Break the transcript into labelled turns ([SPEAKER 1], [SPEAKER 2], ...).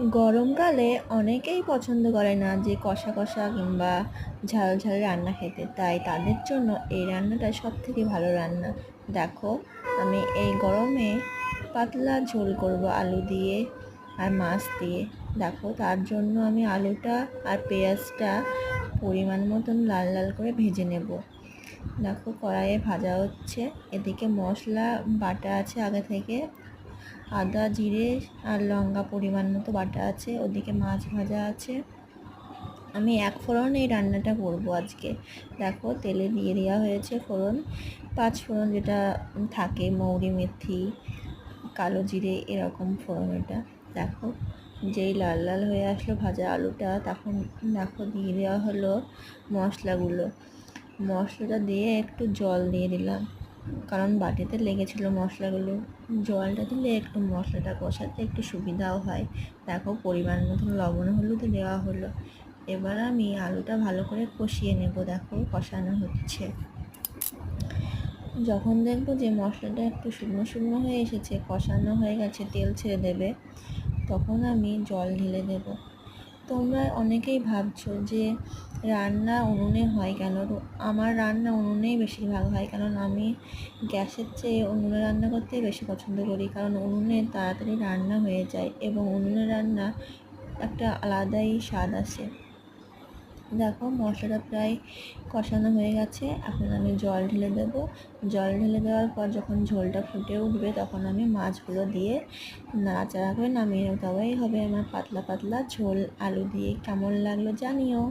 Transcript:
[SPEAKER 1] গরমকালে অনেকেই পছন্দ করে না যে কষা কষা কিংবা ঝাল ঝাল রান্না খেতে, তাই তাদের জন্য এই রান্নাটা সবথেকে ভালো রান্না। দেখো, আমি এই গরমে পাতলা ঝোল করব আলু দিয়ে আর মাছ দিয়ে। দেখো, তার জন্য আমি আলুটা আর পেঁয়াজটা পরিমাণ মতন লাল লাল করে ভেজে নেব। দেখো, কড়াইয়ে ভাজা হচ্ছে, এদিকে মশলা বাটা আছে আগে থেকে, আদা জিরে আর লঙ্কা পরিমাণ মতো বাটা আছে, ওদিকে মাছ ভাজা আছে। আমি এক ফোড়ন এই রান্নাটা করব আজকে। দেখো, তেলে দিয়ে দেওয়া হয়েছে ফোড়ন, 5 ফোড়ন যেটা থাকে, মৌরি মেথি কালো জিরে এরকম ফোড়ন এটা। দেখো, যেই লাল লাল হয়ে আসলো ভাজা আলুটা, তখন দেখো দিয়ে দেওয়া হলো মশলাটা দিয়ে একটু জল দিয়ে দিলাম, কারণ বাটিতে লেগেছিল মশলাগুলো। জলটা দিলে একটু মশলাটা কষাতে একটু সুবিধাও হয়। দেখো, পরিমাণ মতন লবণ হলুদ দেওয়া হলো। এবার আমি আলুটা ভালো করে কষিয়ে নেব। দেখো, কষানো হচ্ছে। যখন দেখবো যে মশলাটা একটু শুকনো শুকনো হয়ে এসেছে, কষানো হয়ে গেছে, তেল ছেড়ে দেবে, তখন আমি জল ঢেলে দেব। তোমরা অনেকেই ভাবছো যে রান্না উনুনে হয় কেন। আমার রান্না উনুনেই বেশিরভাগ হয়, কারণ আমি গ্যাসের চেয়ে উনুনে রান্না করতেই বেশি পছন্দ করি, কারণ উনুনে তাড়াতাড়ি রান্না হয়ে যায় এবং উনুনে রান্না একটা আলাদাই স্বাদ আসে। দেখো, মশলাটা প্রায় কষানো হয়ে গেছে, এখন আমি জল ঢেলে দেব। জল ঢেলে দেওয়ার পর যখন ঝোলটা ফুটে উঠবে, তখন আমি মাছগুলো দিয়ে নাড়াচাড়া করে নামিয়ে নেব। তবেই হবে আমার পাতলা পাতলা ঝোল আলু দিয়ে। কেমন লাগলো জানিও।